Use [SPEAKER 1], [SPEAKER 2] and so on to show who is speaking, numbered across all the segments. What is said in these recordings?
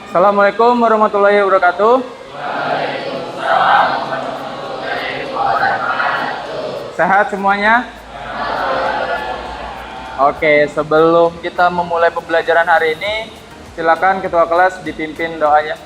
[SPEAKER 1] Assalamualaikum warahmatullahi wabarakatuh. Sehat semuanya? Oke, sebelum kita memulai pembelajaran hari ini, silakan ketua kelas dipimpin doanya.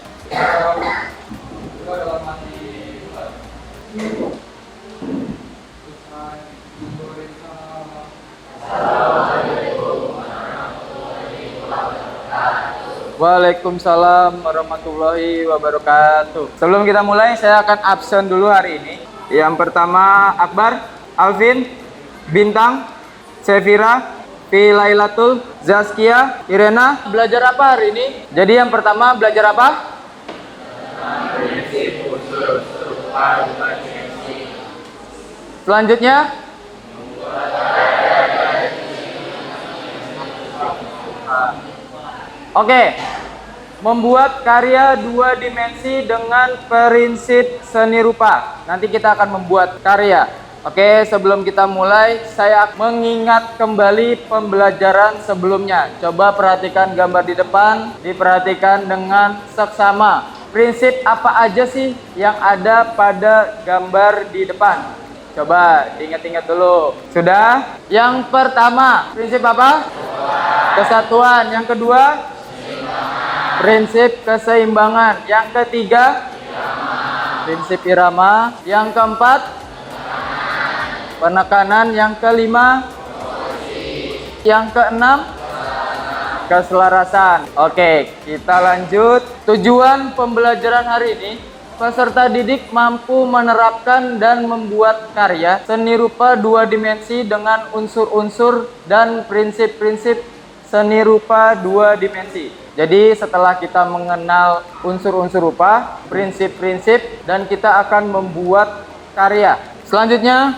[SPEAKER 1] Waalaikumsalam warahmatullahi wabarakatuh. Sebelum kita mulai, saya akan absen dulu hari ini. Yang pertama Akbar, Alvin, Bintang, Sevira, Filailatul, Zaskia, Irena. Belajar apa hari ini? Jadi yang pertama belajar apa? Selanjutnya oke, membuat karya dua dimensi dengan prinsip seni rupa. Nanti kita akan membuat karya. Oke, sebelum kita mulai, saya mengingat kembali pembelajaran sebelumnya. Coba perhatikan gambar di depan, diperhatikan dengan seksama. Prinsip apa aja sih yang ada pada gambar di depan? Coba diingat-ingat dulu. Sudah? Yang pertama, prinsip apa? Kesatuan. Yang kedua? Prinsip keseimbangan. Yang ketiga? Prinsip irama. Yang keempat? Penekanan. Yang kelima? Yang keenam? Keselarasan. Oke, kita lanjut. Tujuan pembelajaran hari ini, peserta didik mampu menerapkan dan membuat karya seni rupa dua dimensi dengan unsur-unsur dan prinsip-prinsip seni rupa dua dimensi. Jadi setelah kita mengenal unsur-unsur rupa, prinsip-prinsip, dan kita akan membuat karya. Selanjutnya,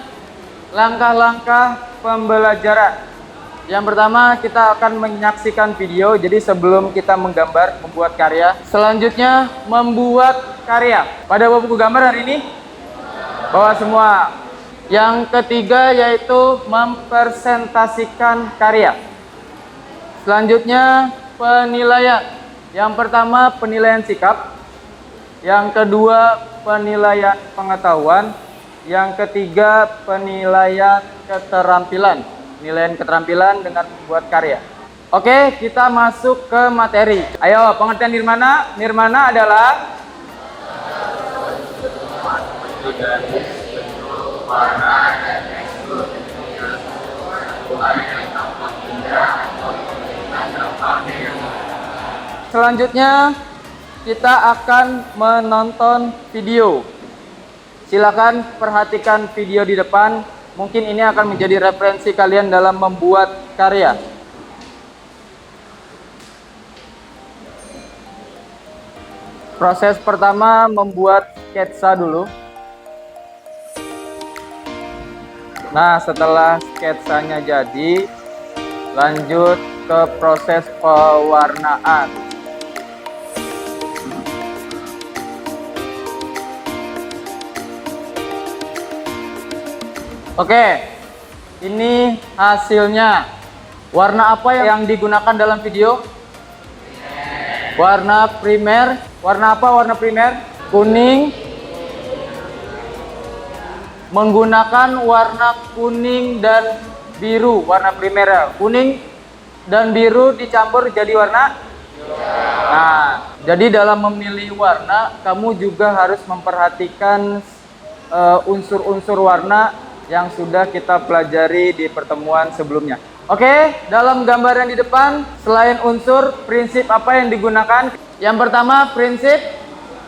[SPEAKER 1] langkah-langkah pembelajaran. Yang pertama, kita akan menyaksikan video. Jadi sebelum kita menggambar, membuat karya. Selanjutnya, membuat karya. Pada bawa buku gambar hari ini? Bawa semua. Yang ketiga yaitu mempresentasikan karya. Selanjutnya, penilaian. Yang pertama, penilaian sikap. Yang kedua, penilaian pengetahuan. Yang ketiga, penilaian keterampilan. Penilaian keterampilan dengan membuat karya. Oke, kita masuk ke materi. Ayo, pengertian nirmana. Nirmana adalah selanjutnya kita akan menonton video. Silakan perhatikan video di depan. Mungkin ini akan menjadi referensi kalian dalam membuat karya. Proses pertama membuat sketsa dulu. Nah, setelah sketsanya jadi, lanjut ke proses pewarnaan. Oke, ini hasilnya. Warna apa yang digunakan dalam video? Warna primer. Warna apa warna primer? Kuning. Menggunakan warna kuning dan biru. Warna primer. Kuning dan biru dicampur jadi warna? Nah, jadi dalam memilih warna, kamu juga harus memperhatikan unsur-unsur warna yang sudah kita pelajari di pertemuan sebelumnya. Oke, dalam gambar yang di depan, selain unsur, prinsip apa yang digunakan? Yang pertama, prinsip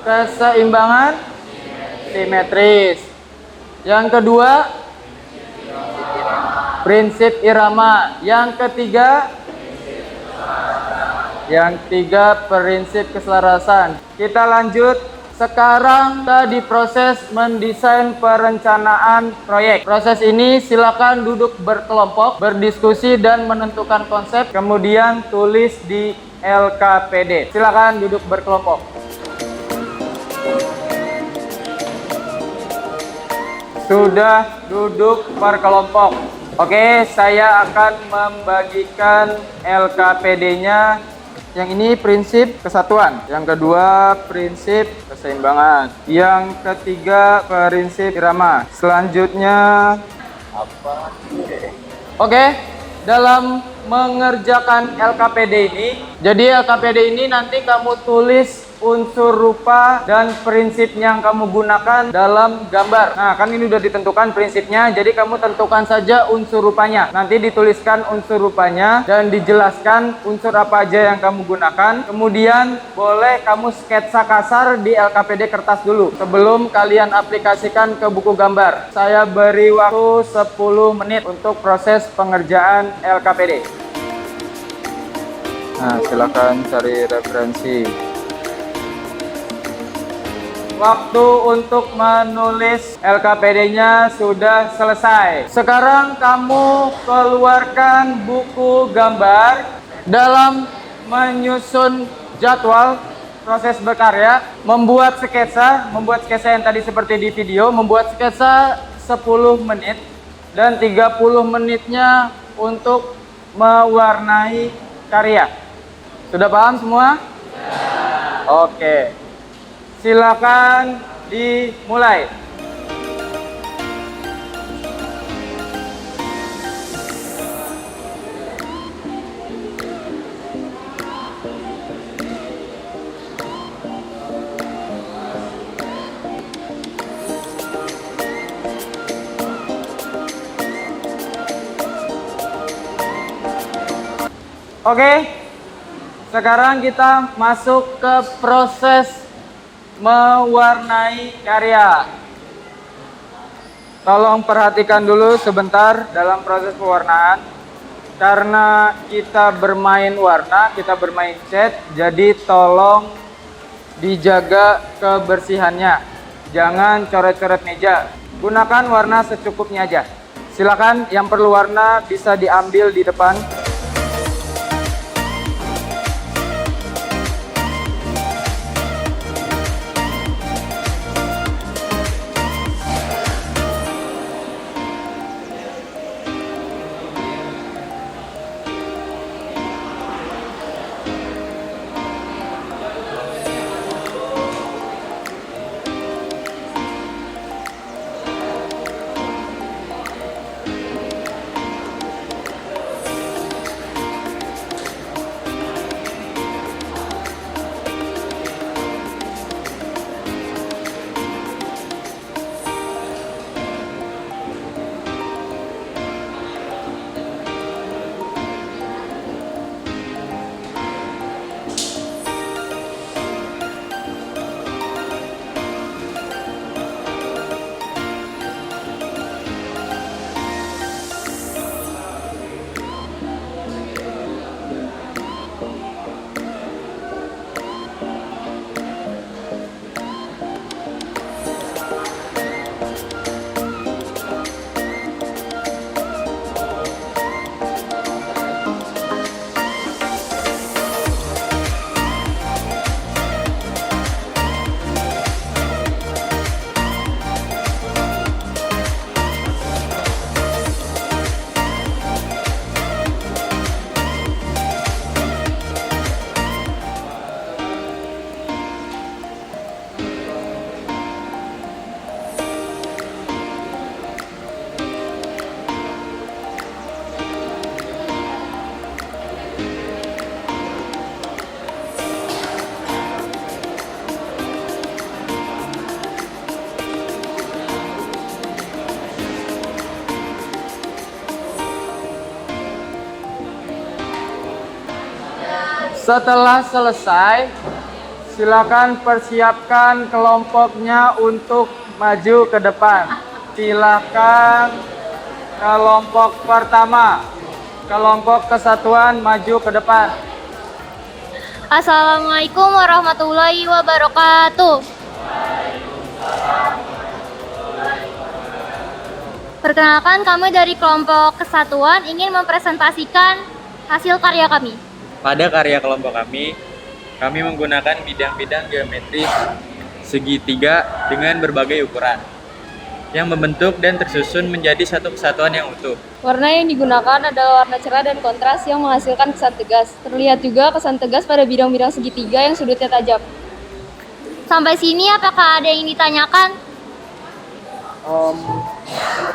[SPEAKER 1] keseimbangan simetris. Yang kedua, prinsip irama. Yang ketiga, prinsip keselarasan. Kita lanjut. Sekarang kita diproses mendesain perencanaan proyek. Proses ini silakan duduk berkelompok, berdiskusi dan menentukan konsep, kemudian tulis di LKPD. Silakan duduk berkelompok. Sudah duduk berkelompok. Oke, saya akan membagikan LKPD-nya. Yang ini prinsip kesatuan. Yang kedua prinsip keseimbangan. Yang ketiga prinsip irama. Selanjutnya apa? Oke, dalam mengerjakan LKPD ini, jadi LKPD ini nanti kamu tulis unsur rupa dan prinsip yang kamu gunakan dalam gambar. Nah, kan ini udah ditentukan prinsipnya, jadi kamu tentukan saja unsur rupanya. Nanti dituliskan unsur rupanya dan dijelaskan unsur apa aja yang kamu gunakan. Kemudian boleh kamu sketsa kasar di LKPD kertas dulu sebelum kalian aplikasikan ke buku gambar. Saya beri waktu 10 menit untuk proses pengerjaan LKPD. Nah, silakan cari referensi. Waktu untuk menulis LKPD-nya sudah selesai. Sekarang kamu keluarkan buku gambar dalam menyusun jadwal proses berkarya, membuat sketsa yang tadi seperti di video, membuat sketsa 10 menit dan 30 menitnya untuk mewarnai karya. Sudah paham semua? Ya. Oke. Silakan dimulai. Oke, sekarang kita masuk ke proses mewarnai karya. Tolong perhatikan dulu sebentar dalam proses pewarnaan. Karena kita bermain warna, kita bermain cat, jadi tolong dijaga kebersihannya. Jangan coret-coret meja. Gunakan warna secukupnya aja. Silakan yang perlu warna bisa diambil di depan. Setelah selesai, silakan persiapkan kelompoknya untuk maju ke depan. Silakan kelompok pertama, kelompok kesatuan maju ke depan.
[SPEAKER 2] Assalamualaikum warahmatullahi wabarakatuh. Perkenalkan, kami dari kelompok kesatuan ingin mempresentasikan hasil karya kami.
[SPEAKER 3] Pada karya kelompok kami menggunakan bidang-bidang geometris segitiga dengan berbagai ukuran. yang membentuk dan tersusun menjadi satu kesatuan yang utuh.
[SPEAKER 4] Warna yang digunakan adalah warna cerah dan kontras yang menghasilkan kesan tegas. Terlihat juga kesan tegas pada bidang-bidang segitiga yang sudutnya tajam.
[SPEAKER 2] Sampai sini apakah ada yang ditanyakan?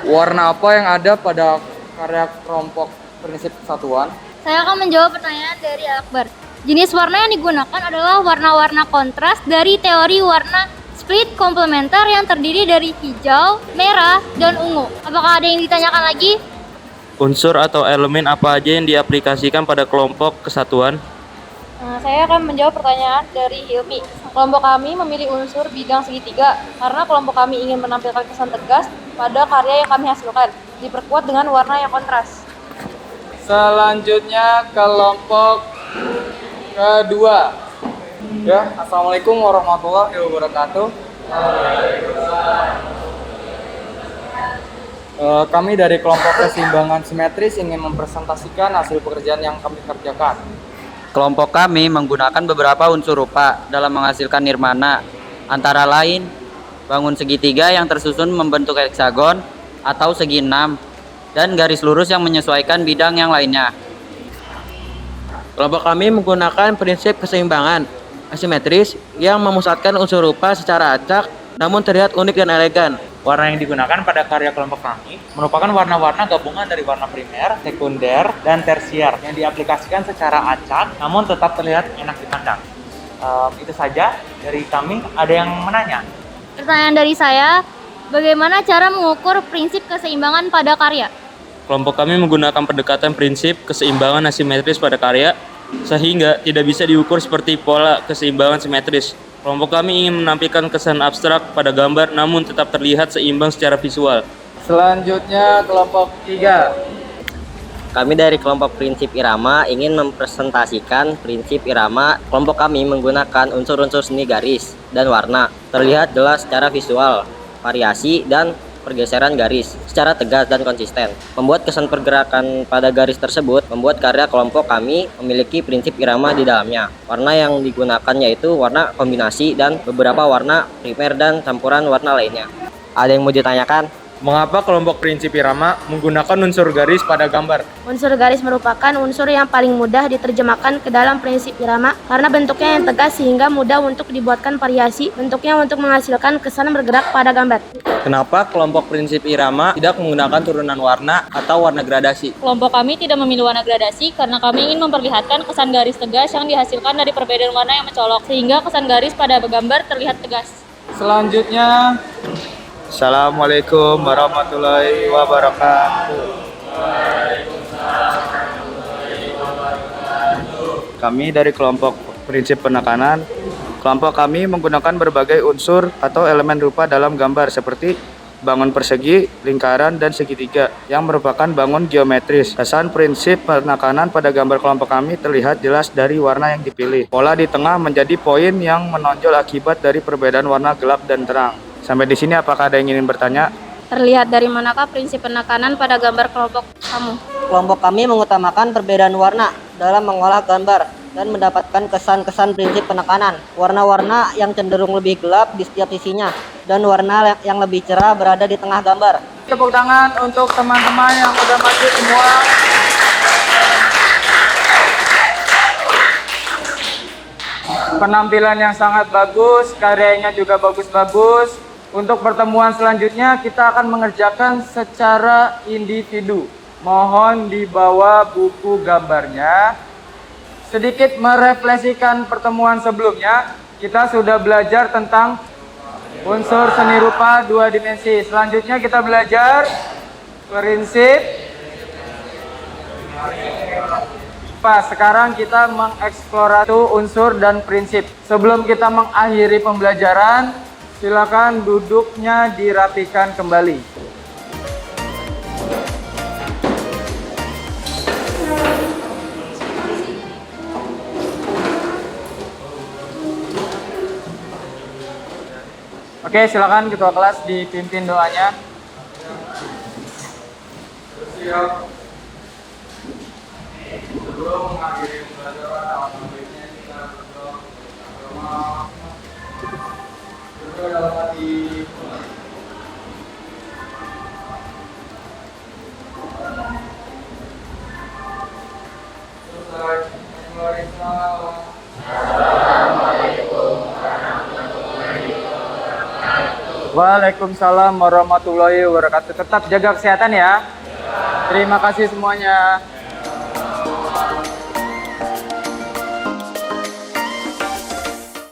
[SPEAKER 1] Warna apa yang ada pada karya kelompok prinsip kesatuan?
[SPEAKER 2] Saya akan menjawab pertanyaan dari Akbar. Jenis warna yang digunakan adalah warna-warna kontras dari teori warna split komplementer yang terdiri dari hijau, merah, dan ungu. Apakah ada yang ditanyakan lagi?
[SPEAKER 5] Unsur atau elemen apa aja yang diaplikasikan pada kelompok kesatuan?
[SPEAKER 4] Saya akan menjawab pertanyaan dari Hilmi. Kelompok kami memilih unsur bidang segitiga karena kelompok kami ingin menampilkan kesan tegas pada karya yang kami hasilkan, diperkuat dengan warna yang kontras.
[SPEAKER 1] Selanjutnya kelompok kedua. Ya, Assalamualaikum warahmatullahi wabarakatuh. Kami dari kelompok keseimbangan simetris ingin mempresentasikan hasil pekerjaan yang kami kerjakan.
[SPEAKER 6] Kelompok kami menggunakan beberapa unsur rupa dalam menghasilkan nirmana, antara lain bangun segitiga yang tersusun membentuk heksagon atau segi enam, dan garis lurus yang menyesuaikan bidang yang lainnya.
[SPEAKER 5] Kelompok kami menggunakan prinsip keseimbangan asimetris yang memusatkan unsur rupa secara acak namun terlihat unik dan elegan.
[SPEAKER 3] Warna yang digunakan pada karya kelompok kami merupakan warna-warna gabungan dari warna primer, sekunder, dan tersier yang diaplikasikan secara acak namun tetap terlihat enak dipandang. Itu saja dari kami. Ada yang menanya?
[SPEAKER 2] Pertanyaan dari saya, bagaimana cara mengukur prinsip keseimbangan pada karya?
[SPEAKER 5] Kelompok kami menggunakan pendekatan prinsip keseimbangan asimetris pada karya sehingga tidak bisa diukur seperti pola keseimbangan simetris. Kelompok kami ingin menampilkan kesan abstrak pada gambar namun tetap terlihat seimbang secara visual.
[SPEAKER 1] Selanjutnya kelompok 3.
[SPEAKER 6] Kami dari kelompok prinsip irama ingin mempresentasikan prinsip irama. Kelompok kami menggunakan unsur-unsur seni garis dan warna. Terlihat jelas secara visual, variasi dan pergeseran garis secara tegas dan konsisten. Membuat kesan pergerakan pada garis tersebut membuat karya kelompok kami memiliki prinsip irama di dalamnya. Warna yang digunakan yaitu warna kombinasi dan beberapa warna primer dan campuran warna lainnya. Ada yang mau ditanyakan?
[SPEAKER 5] Mengapa kelompok prinsip irama menggunakan unsur garis pada gambar?
[SPEAKER 4] Unsur garis merupakan unsur yang paling mudah diterjemahkan ke dalam prinsip irama karena bentuknya yang tegas sehingga mudah untuk dibuatkan variasi bentuknya untuk menghasilkan kesan bergerak pada gambar.
[SPEAKER 5] Kenapa kelompok prinsip irama tidak menggunakan turunan warna atau warna gradasi?
[SPEAKER 4] Kelompok kami tidak memilih warna gradasi karena kami ingin memperlihatkan kesan garis tegas yang dihasilkan dari perbedaan warna yang mencolok sehingga kesan garis pada gambar terlihat tegas.
[SPEAKER 1] Selanjutnya
[SPEAKER 5] Assalamualaikum warahmatullahi wabarakatuh. Kami dari kelompok prinsip penekanan. Kelompok kami menggunakan berbagai unsur atau elemen rupa dalam gambar seperti bangun persegi, lingkaran, dan segitiga yang merupakan bangun geometris. Kesan prinsip penekanan pada gambar kelompok kami terlihat jelas dari warna yang dipilih. Pola di tengah menjadi poin yang menonjol akibat dari perbedaan warna gelap dan terang. Sampai di sini apakah ada yang ingin bertanya?
[SPEAKER 4] Terlihat dari manakah prinsip penekanan pada gambar kelompok kamu?
[SPEAKER 6] Kelompok kami mengutamakan perbedaan warna dalam mengolah gambar dan mendapatkan kesan-kesan prinsip penekanan. Warna-warna yang cenderung lebih gelap di setiap sisinya dan warna yang lebih cerah berada di tengah gambar.
[SPEAKER 1] tepuk tangan untuk teman-teman yang udah maju semua. Penampilan yang sangat bagus, karyanya juga bagus-bagus. Untuk pertemuan selanjutnya kita akan mengerjakan secara individu. Mohon dibawa buku gambarnya. Sedikit merefleksikan pertemuan sebelumnya, kita sudah belajar tentang unsur seni rupa dua dimensi. Selanjutnya kita belajar prinsip. Sekarang kita mengeksplorasi unsur dan prinsip. Sebelum kita mengakhiri pembelajaran, silakan duduknya dirapikan kembali. Oke, silakan ketua kelas dipimpin doanya. Siap. Sebelum mengakhiri pembelajaran, awal baiknya kita berdoa dalam hati. Waalaikumsalam warahmatullahi wabarakatuh. Tetap jaga kesehatan ya. Terima kasih semuanya.